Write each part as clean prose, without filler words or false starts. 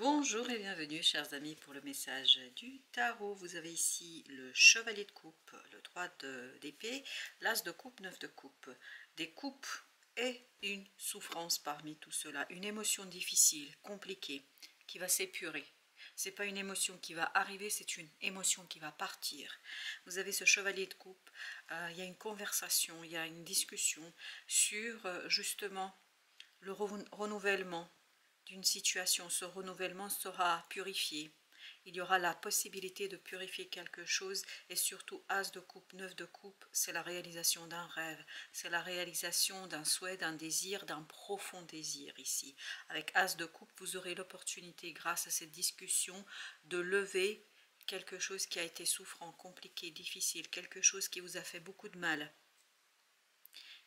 Bonjour et bienvenue chers amis pour le message du tarot. Vous avez ici le chevalier de coupe, le 3 d'épée, l'as de coupe, 9 de coupe. Des coupes et une souffrance parmi tout cela, une émotion difficile, compliquée, qui va s'épurer. C'est pas une émotion qui va arriver, c'est une émotion qui va partir. Vous avez ce chevalier de coupe, il y a une conversation, il y a une discussion sur justement le renouvellement d'une situation. Ce renouvellement sera purifié. Il y aura la possibilité de purifier quelque chose et surtout as de coupe, 9 de coupe, c'est la réalisation d'un rêve, c'est la réalisation d'un souhait, d'un désir, d'un profond désir ici. Avec as de coupe, vous aurez l'opportunité grâce à cette discussion de lever quelque chose qui a été souffrant, compliqué, difficile, quelque chose qui vous a fait beaucoup de mal,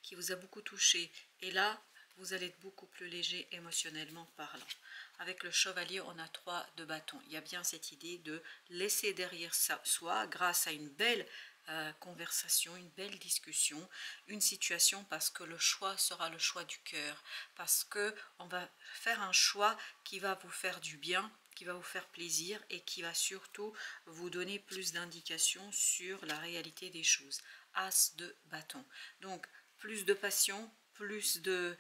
qui vous a beaucoup touché. Et là, vous allez être beaucoup plus léger émotionnellement parlant. Avec le chevalier, on a 3 de bâton. Il y a bien cette idée de laisser derrière soi, grâce à une belle conversation, une belle discussion, une situation, parce que le choix sera le choix du cœur, parce que on va faire un choix qui va vous faire du bien, qui va vous faire plaisir et qui va surtout vous donner plus d'indications sur la réalité des choses. As de bâton. Donc, plus de passion, plus de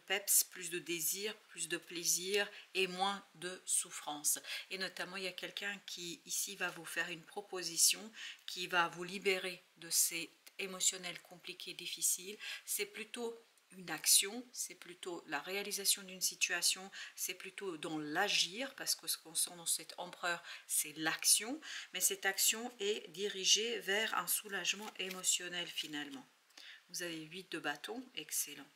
peps, plus de désir, plus de plaisir et moins de souffrance. Et notamment, il y a quelqu'un qui ici va vous faire une proposition qui va vous libérer de ces émotionnels compliqués, difficiles. C'est plutôt une action, c'est plutôt la réalisation d'une situation, c'est plutôt dans l'agir, parce que ce qu'on sent dans cet empereur, c'est l'action, mais cette action est dirigée vers un soulagement émotionnel finalement. Vous avez 8 de bâton, excellent.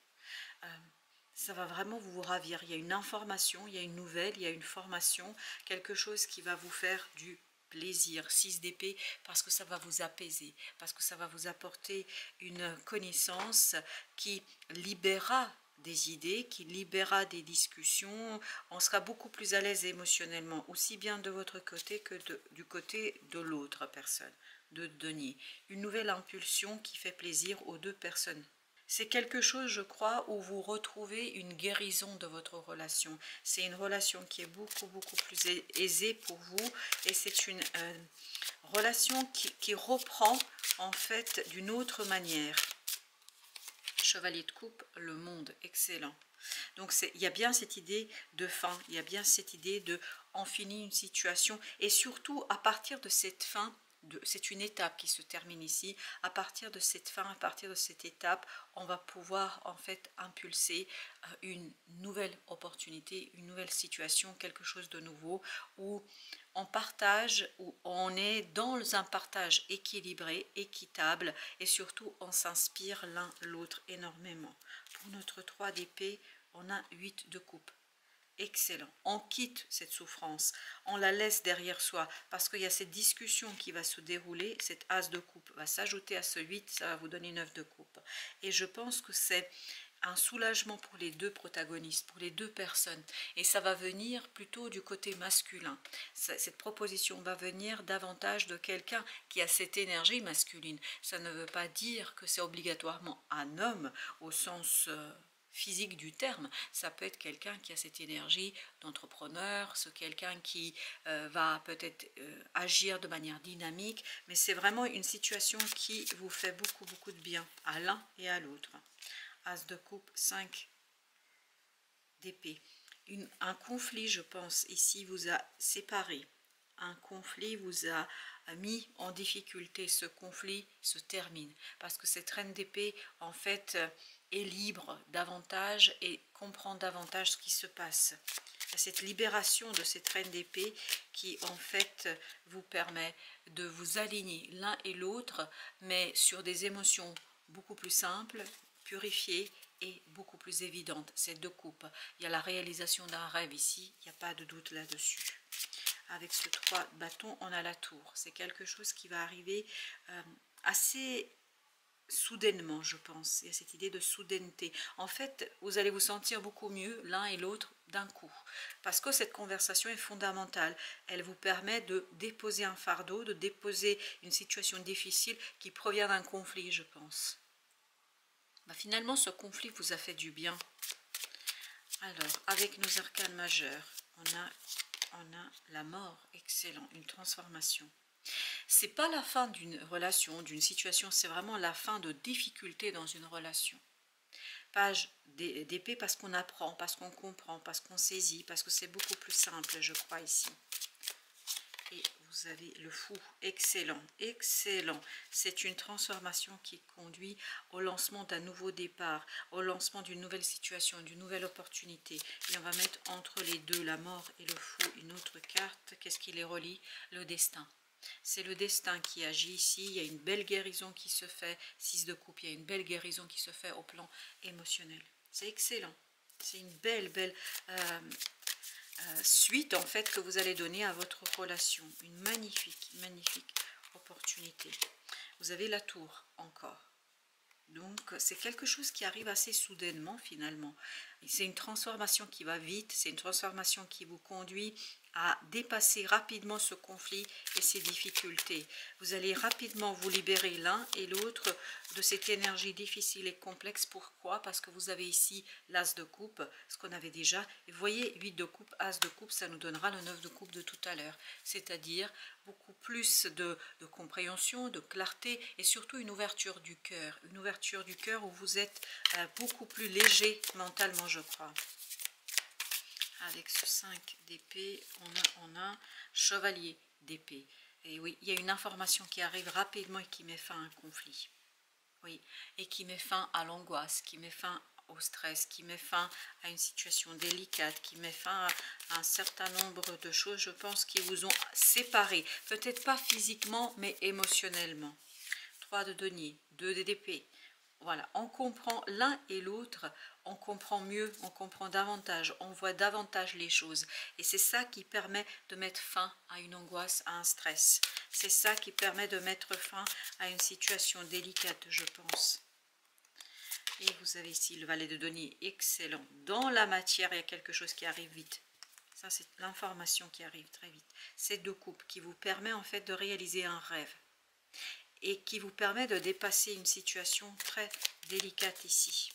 Ça va vraiment vous ravir. Il y a une information, il y a une nouvelle, il y a une formation, quelque chose qui va vous faire du plaisir. 6 d'épée, parce que ça va vous apaiser, parce que ça va vous apporter une connaissance qui libérera des idées, qui libérera des discussions. On sera beaucoup plus à l'aise émotionnellement, aussi bien de votre côté que du côté de l'autre personne, de Denier. Une nouvelle impulsion qui fait plaisir aux deux personnes. C'est quelque chose, je crois, où vous retrouvez une guérison de votre relation. C'est une relation qui est beaucoup plus aisée pour vous, et c'est une relation qui reprend en fait d'une autre manière. Chevalier de coupe, le monde, excellent. Donc il y a bien cette idée de fin, il y a bien cette idée de en finir une situation, et surtout à partir de cette fin, c'est une étape qui se termine ici. À partir de cette fin, à partir de cette étape, on va pouvoir en fait impulser une nouvelle opportunité, une nouvelle situation, quelque chose de nouveau, où on partage, où on est dans un partage équilibré, équitable, et surtout on s'inspire l'un l'autre énormément. Pour notre 3 d'épée, on a 8 de coupe. Excellent. On quitte cette souffrance, on la laisse derrière soi, parce qu'il y a cette discussion qui va se dérouler. Cette as de coupe va s'ajouter à ce 8, ça va vous donner 9 de coupe. Et je pense que c'est un soulagement pour les deux protagonistes, pour les deux personnes. Et ça va venir plutôt du côté masculin. Cette proposition va venir davantage de quelqu'un qui a cette énergie masculine. Ça ne veut pas dire que c'est obligatoirement un homme au sens physique du terme. Ça peut être quelqu'un qui a cette énergie d'entrepreneur, c'est quelqu'un qui va peut-être agir de manière dynamique, mais c'est vraiment une situation qui vous fait beaucoup de bien à l'un et à l'autre. As de coupe, 5 d'épée. Un conflit, je pense, ici vous a séparé. Un conflit vous a mis en difficulté. Ce conflit se termine, parce que cette reine d'épée, en fait, est libre davantage et comprend davantage ce qui se passe. Cette libération de cette reine d'épée qui, en fait, vous permet de vous aligner l'un et l'autre, mais sur des émotions beaucoup plus simples, purifiées et beaucoup plus évidentes. Ces 2 coupes. Il y a la réalisation d'un rêve ici, il n'y a pas de doute là-dessus. Avec ce 3 bâtons, on a la tour. C'est quelque chose qui va arriver assez soudainement, je pense. Il y a cette idée de soudaineté. En fait, vous allez vous sentir beaucoup mieux l'un et l'autre d'un coup, parce que cette conversation est fondamentale. Elle vous permet de déposer un fardeau, de déposer une situation difficile qui provient d'un conflit, je pense. Finalement, ce conflit vous a fait du bien. Alors, avec nos arcanes majeures, on a la mort, excellent, une transformation. C'est pas la fin d'une relation, d'une situation, c'est vraiment la fin de difficultés dans une relation. Page d'épée parce qu'on apprend, parce qu'on comprend, parce qu'on saisit, parce que c'est beaucoup plus simple, je crois, ici. Et vous avez le fou, excellent, excellent. C'est une transformation qui conduit au lancement d'un nouveau départ, au lancement d'une nouvelle situation, d'une nouvelle opportunité. Et on va mettre entre les deux, la mort et le fou, une autre carte. Qu'est-ce qui les relie? Le destin. C'est le destin qui agit ici, il y a une belle guérison qui se fait, 6 de coupe, il y a une belle guérison qui se fait au plan émotionnel. C'est excellent, c'est une belle suite en fait que vous allez donner à votre relation. Une magnifique opportunité. Vous avez la tour encore. Donc c'est quelque chose qui arrive assez soudainement finalement. C'est une transformation qui va vite, c'est une transformation qui vous conduit à dépasser rapidement ce conflit et ces difficultés. Vous allez rapidement vous libérer l'un et l'autre de cette énergie difficile et complexe. Pourquoi? Parce que vous avez ici l'as de coupe, ce qu'on avait déjà. Et vous voyez, 8 de coupe, as de coupe, ça nous donnera le 9 de coupe de tout à l'heure. C'est-à-dire beaucoup plus de compréhension, de clarté et surtout une ouverture du cœur. Une ouverture du cœur où vous êtes beaucoup plus léger mentalement, je crois. Avec ce 5 d'épée, on a chevalier d'épée. Et oui, il y a une information qui arrive rapidement et qui met fin à un conflit. Oui, et qui met fin à l'angoisse, qui met fin au stress, qui met fin à une situation délicate, qui met fin à un certain nombre de choses, je pense, qui vous ont séparés. Peut-être pas physiquement, mais émotionnellement. 3 de denier, 2 d'épée. Voilà, on comprend l'un et l'autre, on comprend mieux, on comprend davantage, on voit davantage les choses. Et c'est ça qui permet de mettre fin à une angoisse, à un stress. C'est ça qui permet de mettre fin à une situation délicate, je pense. Et vous avez ici le valet de denier, excellent. Dans la matière, il y a quelque chose qui arrive vite. Ça, c'est l'information qui arrive très vite. C'est 2 coupes qui vous permet en fait de réaliser un rêve. Et qui vous permet de dépasser une situation très délicate ici.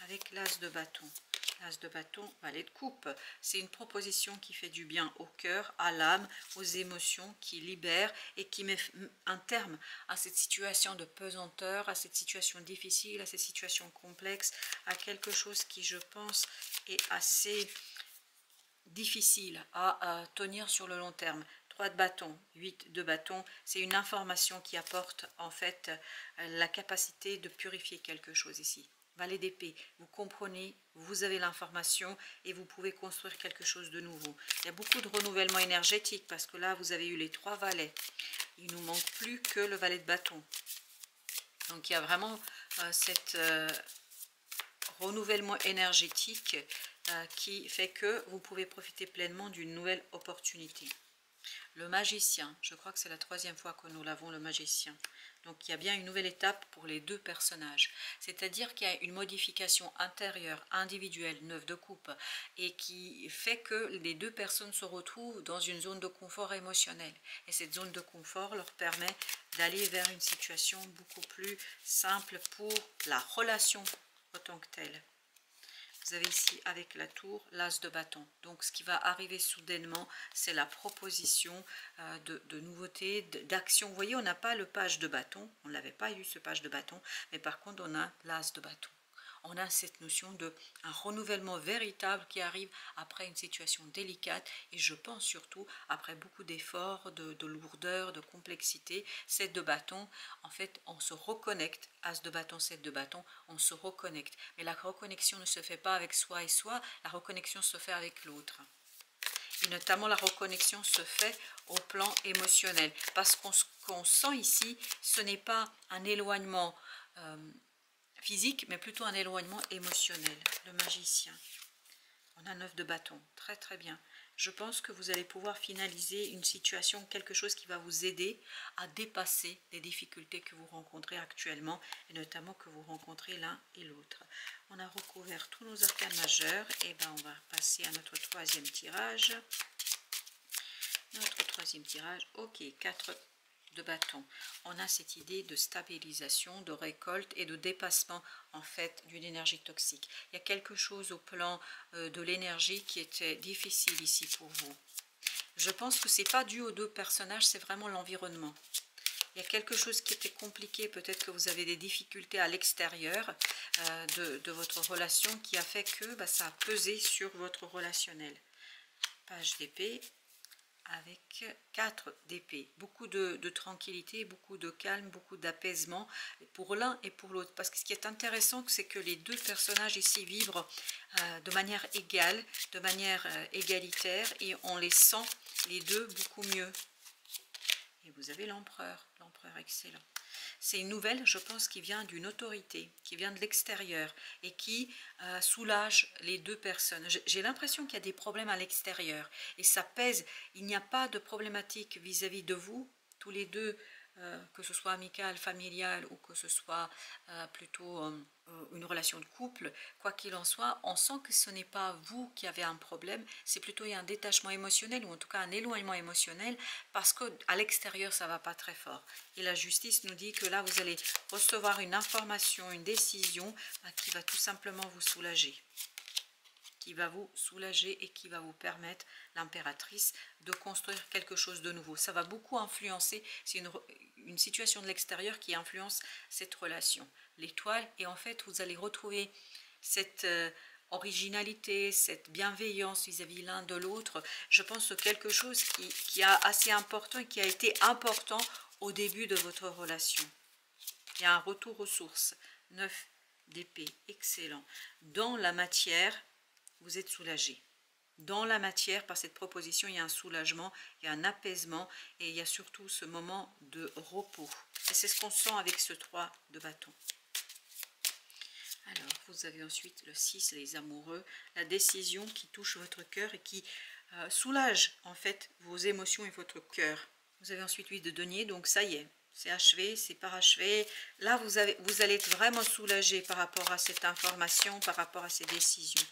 Avec l'as de bâton. L'as de bâton, valet de coupe. C'est une proposition qui fait du bien au cœur, à l'âme, aux émotions, qui libère et qui met un terme à cette situation de pesanteur, à cette situation difficile, à cette situation complexe, à quelque chose qui, je pense, est assez difficile à tenir sur le long terme. 3 de bâton, 8 de bâton, c'est une information qui apporte en fait la capacité de purifier quelque chose ici. Valet d'épée, vous comprenez, vous avez l'information et vous pouvez construire quelque chose de nouveau. Il y a beaucoup de renouvellement énergétique parce que là vous avez eu les 3 valets. Il ne nous manque plus que le valet de bâton. Donc il y a vraiment cette renouvellement énergétique qui fait que vous pouvez profiter pleinement d'une nouvelle opportunité. Le magicien, je crois que c'est la 3e fois que nous l'avons, le magicien. Donc il y a bien une nouvelle étape pour les 2 personnages. C'est-à-dire qu'il y a une modification intérieure, individuelle, 9 de coupe, et qui fait que les 2 personnes se retrouvent dans une zone de confort émotionnel. Et cette zone de confort leur permet d'aller vers une situation beaucoup plus simple pour la relation autant que telle. Vous avez ici avec la tour l'as de bâton. Donc ce qui va arriver soudainement, c'est la proposition de nouveautés, d'action. Vous voyez, on n'a pas le page de bâton, on ne l'avait pas eu ce page de bâton, mais par contre on a l'as de bâton. On a cette notion de un renouvellement véritable qui arrive après une situation délicate et je pense surtout après beaucoup d'efforts, de lourdeur, de complexité. 7 de bâton, en fait on se reconnecte, as de bâton, 7 de bâton, on se reconnecte. Mais la reconnexion ne se fait pas avec soi et soi, la reconnexion se fait avec l'autre. Et notamment la reconnexion se fait au plan émotionnel. Parce qu'on sent ici, ce n'est pas un éloignement physique, mais plutôt un éloignement émotionnel. Le magicien. On a 9 de bâton. Très très bien. Je pense que vous allez pouvoir finaliser une situation, quelque chose qui va vous aider à dépasser les difficultés que vous rencontrez actuellement et notamment que vous rencontrez l'un et l'autre. On a recouvert tous nos arcanes majeurs et ben on va passer à notre 3e tirage. Notre 3e tirage, ok, 4 de bâton. On a cette idée de stabilisation, de récolte et de dépassement en fait d'une énergie toxique. Il y a quelque chose au plan de l'énergie qui était difficile ici pour vous. Je pense que c'est pas dû aux deux personnages, c'est vraiment l'environnement. Il y a quelque chose qui était compliqué, peut-être que vous avez des difficultés à l'extérieur de votre relation qui a fait que ça a pesé sur votre relationnel. Page d'épée avec 4 d'épée. Beaucoup de tranquillité, beaucoup de calme, beaucoup d'apaisement pour l'un et pour l'autre. Parce que ce qui est intéressant, c'est que les deux personnages ici vibrent de manière égale, de manière égalitaire et on les sent les deux beaucoup mieux. Et vous avez l'empereur excellent. C'est une nouvelle, je pense, qui vient d'une autorité, qui vient de l'extérieur et qui soulage les deux personnes. J'ai l'impression qu'il y a des problèmes à l'extérieur et ça pèse. Il n'y a pas de problématique vis-à-vis de vous, tous les deux, que ce soit amical, familial ou que ce soit plutôt une relation de couple, quoi qu'il en soit, on sent que ce n'est pas vous qui avez un problème, c'est plutôt un détachement émotionnel ou en tout cas un éloignement émotionnel parce qu'à l'extérieur ça ne va pas très fort. Et la justice nous dit que là vous allez recevoir une information, une décision qui va tout simplement vous soulager. Et qui va vous permettre, l'impératrice, de construire quelque chose de nouveau. Ça va beaucoup influencer, c'est une situation de l'extérieur qui influence cette relation. L'étoile, et en fait, vous allez retrouver cette originalité, cette bienveillance vis-à-vis l'un de l'autre. Je pense que quelque chose qui est assez important et qui a été important au début de votre relation. Il y a un retour aux sources. 9 d'épée, excellent. Dans la matière, vous êtes soulagé. Dans la matière, par cette proposition, il y a un soulagement, il y a un apaisement et il y a surtout ce moment de repos. Et c'est ce qu'on sent avec ce 3 de bâton. Alors, vous avez ensuite le 6, les amoureux, la décision qui touche votre cœur et qui soulage en fait vos émotions et votre cœur. Vous avez ensuite 8 de denier, donc ça y est. C'est achevé, c'est parachevé. Là, vous allez être vraiment soulagé par rapport à cette information, par rapport à ces décisions.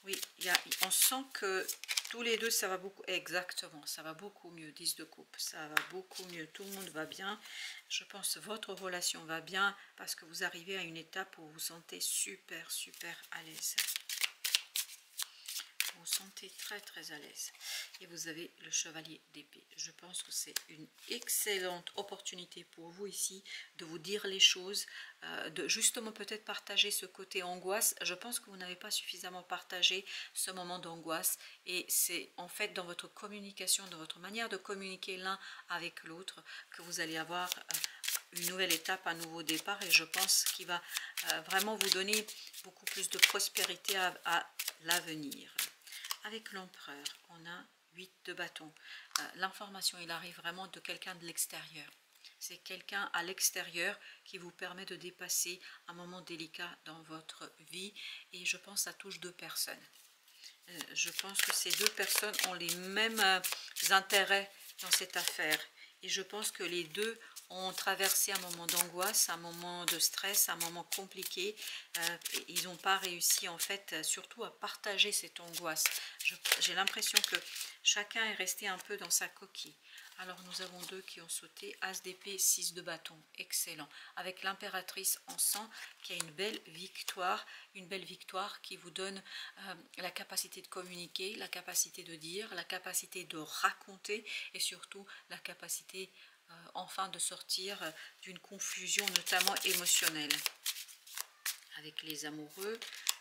Oui, on sent que tous les deux, ça va beaucoup, exactement, ça va beaucoup mieux, 10 de coupe, ça va beaucoup mieux, tout le monde va bien. Je pense que votre relation va bien parce que vous arrivez à une étape où vous vous sentez super, super à l'aise. Vous vous sentez très, très à l'aise. Et vous avez le chevalier d'épée. Je pense que c'est une excellente opportunité pour vous ici de vous dire les choses, de justement peut-être partager ce côté angoisse. Je pense que vous n'avez pas suffisamment partagé ce moment d'angoisse et c'est en fait dans votre communication, dans votre manière de communiquer l'un avec l'autre que vous allez avoir une nouvelle étape, un nouveau départ et je pense qu'il va vraiment vous donner beaucoup plus de prospérité à l'avenir. Avec l'empereur, on a 8 de bâton. L'information, il arrive vraiment de quelqu'un de l'extérieur. C'est quelqu'un à l'extérieur qui vous permet de dépasser un moment délicat dans votre vie. Et je pense que ça touche deux personnes. Je pense que ces deux personnes ont les mêmes intérêts dans cette affaire. Et je pense que les deux ont traversé un moment d'angoisse, un moment de stress, un moment compliqué. Ils n'ont pas réussi en fait surtout à partager cette angoisse. J'ai l'impression que chacun est resté un peu dans sa coquille. Alors nous avons deux qui ont sauté, As d'épée, 6 de bâton, excellent. Avec l'impératrice, on sent qu'il y a une belle victoire qui vous donne la capacité de communiquer, la capacité de dire, la capacité de raconter et surtout la capacité enfin de sortir d'une confusion notamment émotionnelle. Avec les amoureux,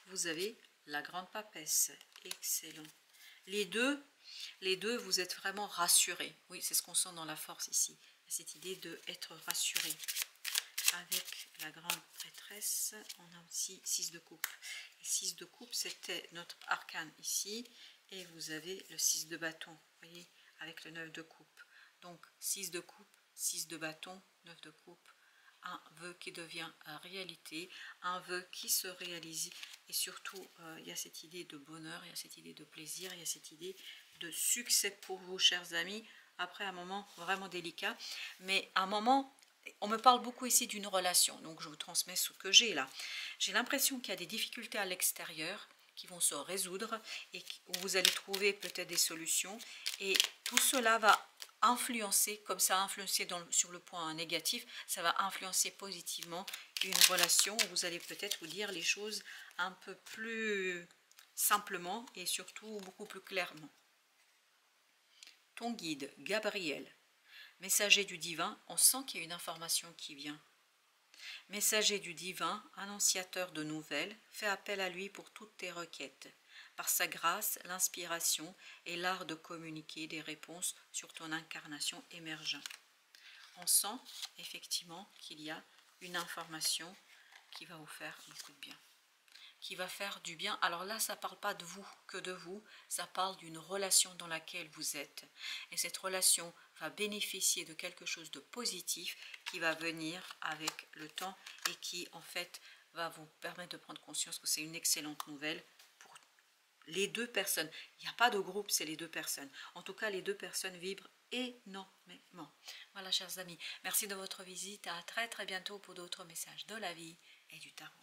vous avez la grande papesse, excellent. Les deux, vous êtes vraiment rassurés. Oui, c'est ce qu'on sent dans la force ici. Cette idée d'être rassuré. Avec la grande prêtresse, on a aussi 6 de coupe. Et 6 de coupe, c'était notre arcane ici. Et vous avez le 6 de bâton, vous voyez, avec le 9 de coupe. Donc 6 de coupe, 6 de bâton, 9 de coupe. Un vœu qui devient réalité, un vœu qui se réalise. Et surtout, il y a cette idée de bonheur, il y a cette idée de plaisir, il y a cette idée de succès pour vous, chers amis. Après un moment vraiment délicat, mais un moment... On me parle beaucoup ici d'une relation, donc je vous transmets ce que j'ai là. J'ai l'impression qu'il y a des difficultés à l'extérieur qui vont se résoudre et où vous allez trouver peut-être des solutions. Et tout cela va influencer, comme ça a influencé sur le point négatif, ça va influencer positivement une relation où vous allez peut-être vous dire les choses un peu plus simplement et surtout beaucoup plus clairement. Ton guide, Gabriel, messager du divin, on sent qu'il y a une information qui vient. Messager du divin, annonciateur de nouvelles, fais appel à lui pour toutes tes requêtes. Par sa grâce, l'inspiration et l'art de communiquer des réponses sur ton incarnation émergent. On sent effectivement qu'il y a une information qui va vous faire beaucoup de bien, qui va faire du bien. Alors là, ça ne parle pas de vous, que de vous, ça parle d'une relation dans laquelle vous êtes. Et cette relation va bénéficier de quelque chose de positif qui va venir avec le temps et qui en fait va vous permettre de prendre conscience que c'est une excellente nouvelle pour les deux personnes. Il n'y a pas de groupe, c'est les deux personnes. En tout cas, les deux personnes vibrent énormément. Voilà, chers amis, merci de votre visite. À très très bientôt pour d'autres messages de la vie et du tarot.